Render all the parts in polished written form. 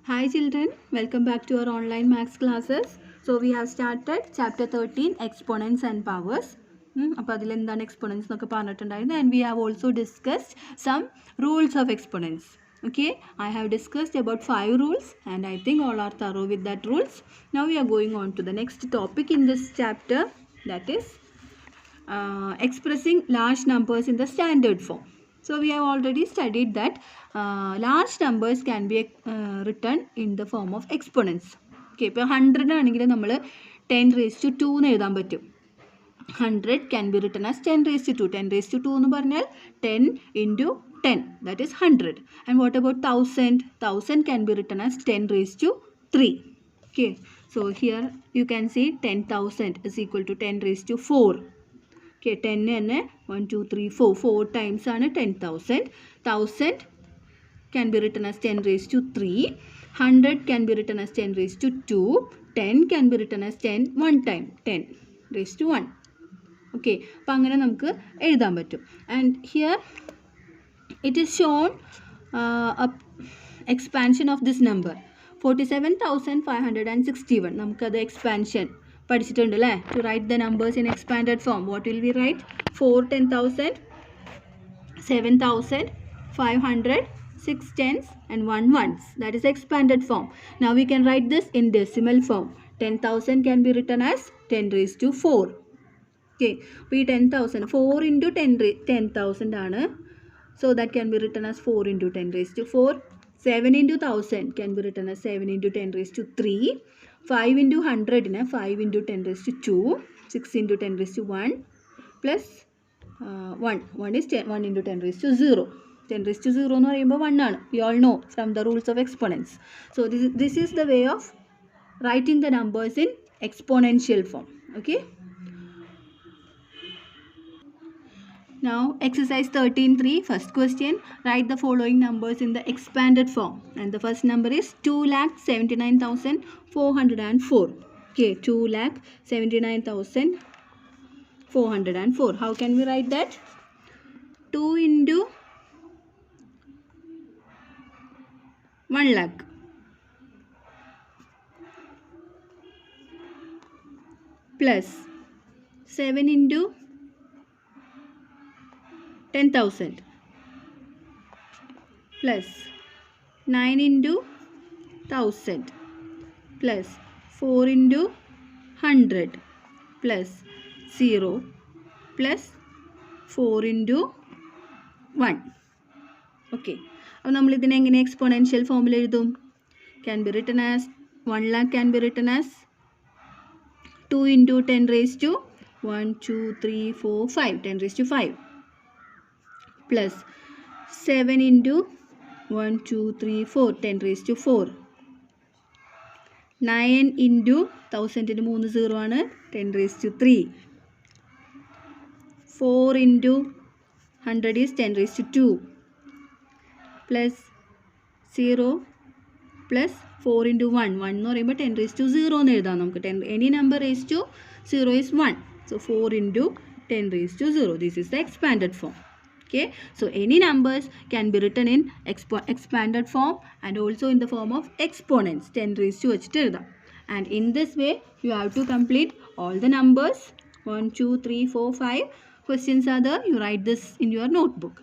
Hi children, welcome back to our online maths classes. So we have started chapter 13 exponents and powers. അപ്പോൾ അതിൽ എന്താണ് exponents എന്നൊക്കെ പറഞ്ഞിട്ടുണ്ടായിരുന്നു and we have also discussed some rules of exponents. Okay, I have discussed about 5 rules and I think all are thorough with that rules. Now we are going on to the next topic in this chapter, that is expressing large numbers in the standard form. So we have already studied that large numbers can be written in the form of exponents. Okay, ഇപ്പോൾ 100 ആണെങ്കിൽ നമ്മൾ 10 raised to 2 എന്ന് എഴുതാൻ പറ്റും. 100 can be written as 10 raised to 2. 10 raised to 2 എന്ന് പറഞ്ഞാൽ 10 into 10, that is 100. And what about 1000? 1000 can be written as 10 raised to 3. Okay, so here you can see 10,000 is equal to 10 raised to 4. Okay, 10 and 1, 2, 3, 4. 4 times are 10,000. 1000 can be written as 10 raised to 3. 100 can be written as 10 raised to 2. 10 can be written as 10 one time. 10 raised to 1. Okay, അപ്പോൾ അങ്ങനെ നമുക്ക് എഴുതാൻ പറ്റും. And here it is shown a expansion of this number. 47,561. നമുക്കത് expansion പഠിച്ചിട്ടുണ്ട് അല്ലേ? To write the numbers in expanded form, what will we write? 4 10,000, 7,000, 500, 6 tens and 1 ones. That is expanded form. Now we can write this in decimal form. 10,000 can be written as 10 raised to 4. Okay, we 10,000, 4 into 10,000 ആണ്. So that can be written as 4 into 10 raised to 4. 7 into 1000 can be written as 7 into 10 raised to 3. 5 into 100 in 5 into 10 raised to 2. 6 into 10 raised to 1 plus 1. 1 is 1 into 10 raised to 0. 10 raised to 0 എന്ന് പറയുമ്പോൾ 1 ആണ്. We all know from the rules of exponents. So this is the way of writing the numbers in exponential form. Okay. Now exercise 13.3, first question, write the following numbers in the expanded form. And the first number is 2,79,404. Okay, 2,79,404. How can we write that? 2 into 1 lakh plus 7 into 10,000 plus 9 into 1,000 plus 4 into 100 plus 0 plus 4 into 1. Okay, അപ്പോൾ നമ്മൾ ഇതിനെ എങ്ങനെ exponential ഫോമിൽ എഴുതും? Can be written as 1 lakh can be written as 2 into 10 raised to 1, 2, 3, 4, 5, 10 raised to 5 plus 7 into 1, 2, 3, 4, 10 raised to 4. 9 into 1000 into 3 0 ആണ് 10 raised to 3. 4 into 100 is 10 raised to 2 plus 0 plus 4 into 1. 1 എന്ന് പറയുമ്പോൾ 10 raised to 0 എന്ന് എഴുതാം നമുക്ക്. 10 any number raised to 0 is 1. So 4 into 10 raised to 0. This is the expanded form. Okay, so any numbers can be written in expanded form and also in the form of exponents. 10 raised to വെച്ചിട്ട് എഴുതാം. And in this way you have to complete all the numbers. 1, 2, 3, 4, 5 questions are there. You write this in your notebook.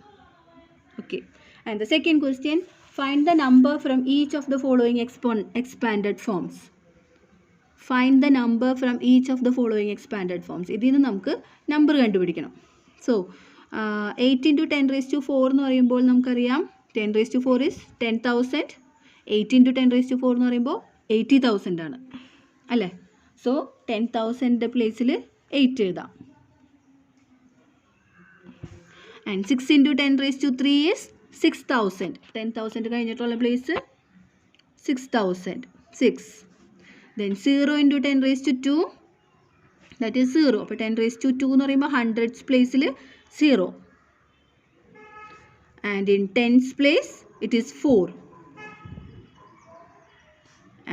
Okay, and the second question, find the number from each of the following expanded forms. Find the number from each of the following expanded forms. ഇതിൽ നിന്ന് നമുക്ക് number കണ്ടുപിടിക്കണം. So 8 into 10 raised to 4 എന്ന് പറയുമ്പോൾ നമുക്കറിയാം 10 raised to 4 is 10,000. 8 into 10 raised to 4 എന്ന് പറയുമ്പോൾ 80,000 ആണ് അല്ലേ? സോ 10,000 പ്ലേസിൽ 8 എഴുതാം. And 6 into 10 raised to 3 is 6,000. 10,000 കഴിഞ്ഞിട്ടുള്ള place 6,000. 6. Then 0 into 10 raised to 2, that is 0. അപ്പോൾ 10 raised to 2 എന്ന് പറയുമ്പോൾ 100s പ്ലേസിൽ 0. And in tens place it is 4.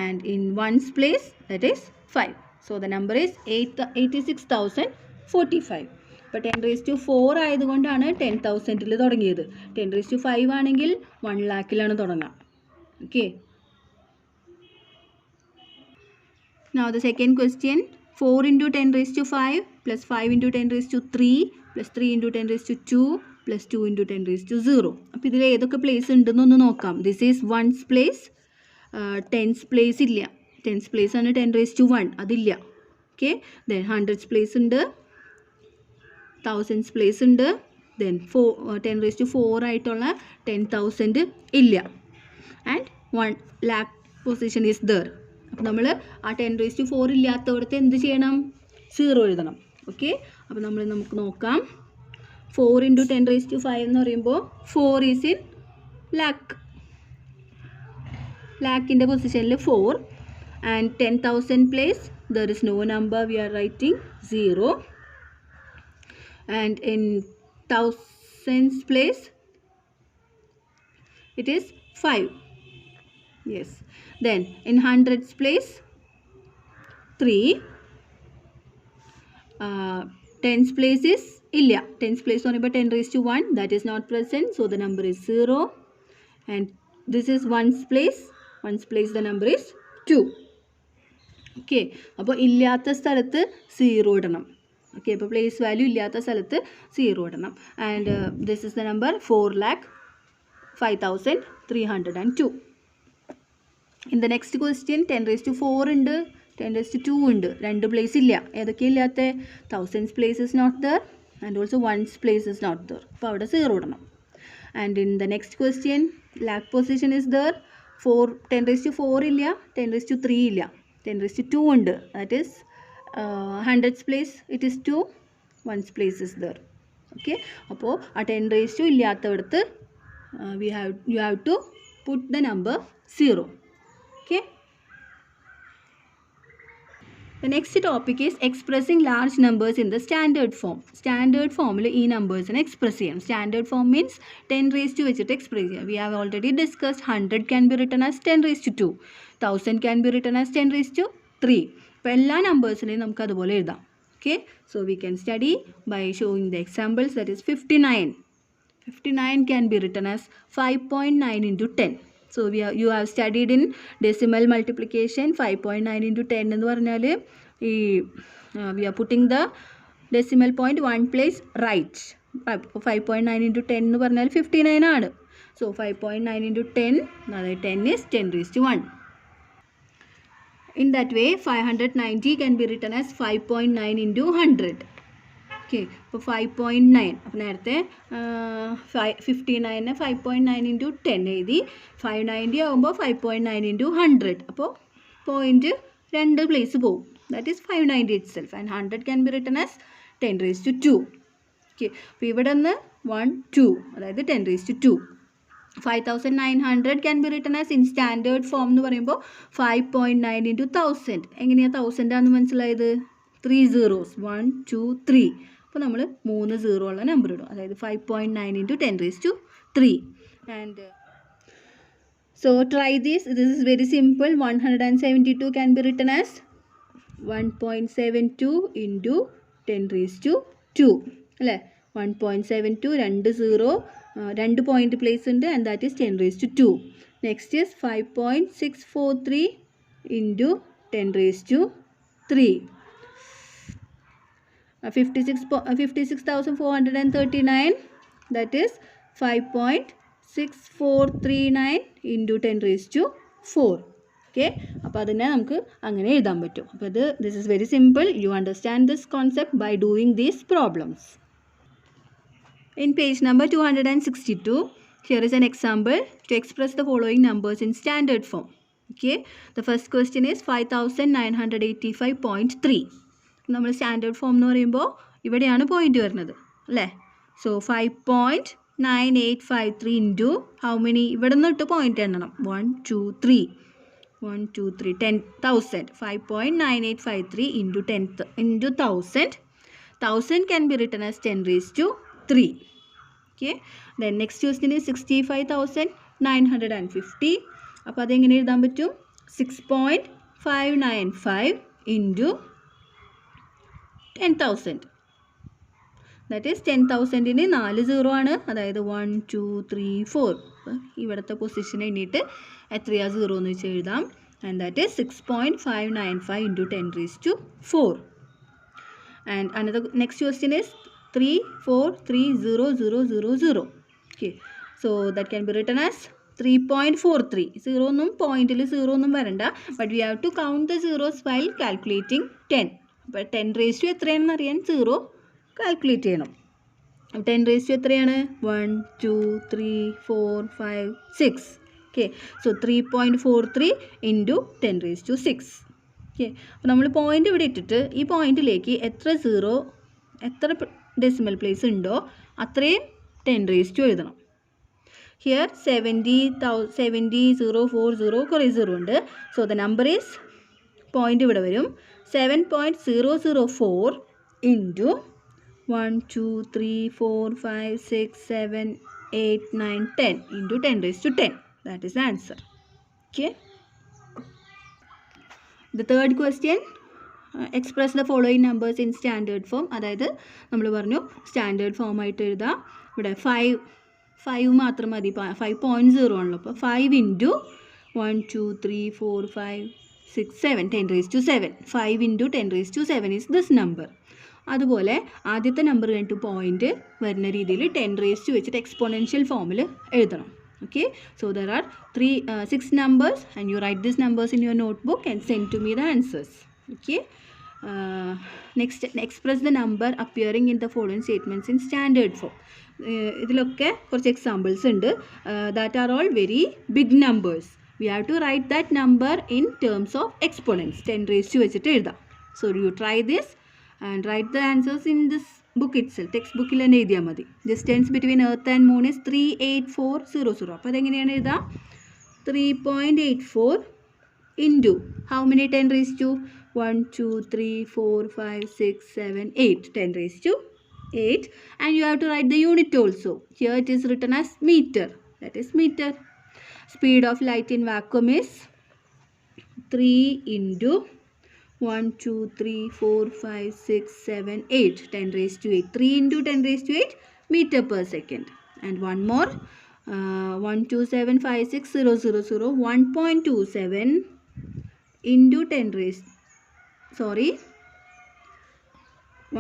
And in ones place that is 5. So the number is 86,045. അപ്പോൾ 10 raised to 4 ആയതുകൊണ്ടാണ് 10,000ൽ തുടങ്ങിയത്. 10 raised to 5 ആണെങ്കിൽ 1 lakhലാണ് തുടങ്ങുക. Okay, Now the second question, 4 into 10 raised to 5 plus 5 into 10 raised to 3 plus 3 into 10 raised to 2 plus 2 into 10 raised to 0. അപ്പോൾ ഇതിൽ ഏതൊക്കെ place ഉണ്ടെന്നൊന്ന് നോക്കാം. This is once place, tense place ഇല്ല. Tense place ആണ് 10 raised to 1, അതില്ല. Okay, then hundreds place ഉണ്ട്, thousands place ഉണ്ട്, then 10 raised to 4 ആയിട്ടുള്ള 10,000 ഇല്ല. And 1 lakh position is there. അപ്പോൾ നമ്മൾ ആ 10 raised to 4 ഇല്ലാത്തവിടത്ത് എന്ത് ചെയ്യണം? 0 എഴുതണം. ഓക്കെ, അപ്പോൾ നമുക്ക് നോക്കാം. 4 into 10 raised to 5 എന്ന് പറയുമ്പോൾ 4 ഈസ് ഇൻ ലാക്ക്. ലാക്കിൻ്റെ പൊസിഷനിൽ 4 and 10,000 place there is no number, we are writing 0. And in thousands place it is 5. Yes. Then in hundreds place 3. Tens place is illa. Tens place only but 10 raised to 1, that is not present, so the number is 0. And this is ones place. Ones place the number is 2. Okay, അപ്പോൾ ഇല്ലാത്ത സ്ഥലത്ത് 0 ഇടണം. Okay, അപ്പോൾ place value ഇല്ലാത്ത സ്ഥലത്ത് 0 ഇടണം. And this is the number 4,05,302. In the next question 10 raised to 4 ഉണ്ട്, 10 raised to 2 ഉണ്ട്. 2 പ്ലേസ് ഇല്ല. ഏതൊക്കെയാണ് ഇല്ലാത്ത? Thousands place is not there and also ones place is not there. അപ്പോൾ അവിടെ 0 ഇടണം. And in the next question lakh position is there. 10 raised to 4 ഇല്ല, 10 raised to 3 ഇല്ല, 10 raised to 2 ഉണ്ട്. That is hundreds place it is 2, ones place is there. Okay, അപ്പോൾ ആ 10 raised to ഇല്ലാത്തവിടത്ത് you have to put the number 0. Okay, the next topic is expressing large numbers in the standard form. Standard formൽ ഈ നമ്പേഴ്സിനെ express ചെയ്യണം. Standard form means 10 raised to വെച്ചിട്ട് express ചെയ്യാം. We have already discussed 100 can be written as 10 raised to 2, 1000 can be written as 10 raised to 3. അപ്പോൾ എല്ലാ നമ്പേഴ്സിനെയും നമുക്ക് അതുപോലെ എഴുതാം. Okay, so we can study by showing the examples. That is 59. 59 can be written as 5.9 into 10. So you have studied in decimal multiplication. 5.9 into 10 എന്ന് പറഞ്ഞാൽ ഈ we are putting the decimal point 1 place right. 5.9 into 10 എന്ന് പറഞ്ഞാൽ 59 ആണ്. So 5.9 into 10, അതായത് 10 is 10 raised to 1. In that way 590 can be written as 5.9 into 100. Okay, അപ്പോൾ 5.9. അപ്പോൾ നേരത്തെ 59 5.9 into 10 എഴുതി. 590 ആകുമ്പോൾ 5.9 into 100. അപ്പോൾ പോയിൻറ്റ് 2 പ്ലേസ് പോകും. That is 590 itself. And 100 can be written as 10 raised to 2. Okay, അപ്പോൾ ഇവിടെ നിന്ന് 1 2, അതായത് 10 raised to 2. 5,900 can be written as in standard form എന്ന് പറയുമ്പോൾ 5.9 into 1000. എങ്ങനെയാണ് 1000 ആണെന്ന് മനസ്സിലായത്? 3 zeros, 1 2 3. അപ്പോൾ നമ്മൾ 3 0 ഉള്ള നമ്പർ ഇടും, അതായത് 5.9 into 10 raised to 3. And so try this. This is very simple. 172 can be written as 1.72 into 10 raised to 2 അല്ലേ? 1.72, 2 0, 2 പോയിൻ്റ് പ്ലേസ് ഉണ്ട്, and that is 10 raised to 2. Next is 5.643 into 10 raised to 3. 56,439, that is 5.6439 into 10 raised to 4. Okay, അപ്പോൾ അതിനെ നമുക്ക് അങ്ങനെ എഴുതാൻ പറ്റും. അപ്പോൾ this is very simple. You understand this concept by doing these problems. In page number 262, here is an example to express the following numbers in standard form. Okay, the first question is 5,985.3. നമ്മൾ standard form എന്ന് പറയുമ്പോൾ ഇവിടെയാണ് point വരുന്നത് അല്ലേ? So 5.9853 into how many? ഇവിടെ നിന്ന് ഇട്ട് point എണ്ണണം. 1 2 3 1 2 3 10,000. 5.9853 into 1000. 1000 can be written as 10 raised to 3. Okay, then next question is 65,950. അപ്പോൾ അതെങ്ങനെ എഴുതാൻ പറ്റും? 6.595 into 10,000. ദാറ്റ് ഈസ് 10,000-ന് 4 0 ആണ്, അതായത് 1 2 3 4. ഇവിടുത്തെ പൊസിഷൻ എണ്ണിയിട്ട് എത്രയാണ് 0 എന്ന് വെച്ച് എഴുതാം. and that is 6.595 into 10 raised to 4. And another next question is 343000. Okay, so that can be written as 3.43. 0 num point 0 num varanda, but we have to count the zeros while calculating 10. But 10 raised to എത്രയാണെന്ന് അറിയാൻ 0 calculate ചെയ്യണം. 10 raised to എത്രയാണ് 1 2 3 4 5 6. Okay, so 3.43 into 10 raised to 6. Okay, അപ്പോൾ നമ്മൾ point ഇവിടെ ഇട്ടിട്ട് ഈ പോയിന്റിലേക്ക് എത്ര സീറോ എത്ര ഡെസിമൽ പ്ലേസ് ഉണ്ടോ അത്രയും 10 raised to എഴുതണം. ഹിയർ 70,040 കുറേ സീറോ ഉണ്ട്. So the number is point ഇവിടെ വരും 7.004 into 1 2 3 4 5 6 7 8 9 10 into 10 raised to 10. That is the answer. Okay. The third question, express the following numbers in standard form. അതായത് നമ്മൾ പറഞ്ഞു സ്റ്റാൻഡേർഡ് ഫോം ആയിട്ട് എഴുതാം. ഇവിടെ 5 മാത്രം മതി, 5.0 ആണല്ലോ. അപ്പോൾ 5 into 1 2 3 4 5 6 7 10 raised to 7. 5 into 10 raised to 7 is this number. അതുപോലെ ആദ്യത്തെ നമ്പർ കഴിഞ്ഞിട്ട് പോയിൻ്റ് വരുന്ന രീതിയിൽ 10 raised to വെച്ചിട്ട് എക്സ്പോണൻഷ്യൽ ഫോമിൽ എഴുതണം. Okay, so there are 6 numbers and you write these numbers in your notebook and send to me the answers. Okay, next express the number appearing in the following statements in standard form. ഇതിലൊക്കെ കുറച്ച് examples ഉണ്ട്. That are all very big numbers. We have to write that number in terms of exponents. 10 raised to വെച്ചിട്ട് എഴുതാം. So you try this and write the answers in this book itself. Text ബുക്കിൽ തന്നെ എഴുതിയാൽ മതി. Distance between earth and moon is 38400. അപ്പോൾ അതെങ്ങനെയാണ് എഴുതാം? 3.84 into how many 10 raised to 1 2 3 4 5 6 7 8 10 raised to 8. And you have to write the unit also. Here it is written as meter. That is meter. Speed of light in vacuum is 3 into 1 2 3 4 5 6 7 8 10 raised to 8. 3 into 10 raised to 8 meter per second. And one more, 1275600 1.27 into 10 raised, sorry,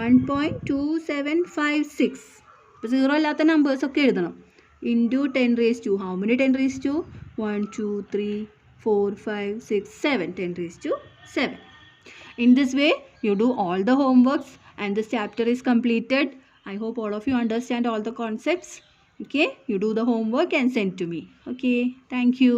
1.2756. അപ്പോൾ zero അല്ലാത്ത numbers ഒക്കെ എഴുതണം. Into 10 raised to, how many 10 raised to 1 2 3 4 5 6 7 10 raised to 7. In this way, you do all the homeworks and this chapter is completed. I hope all of you understand all the concepts. Okay, you do the homework and send to me. Okay, thank you.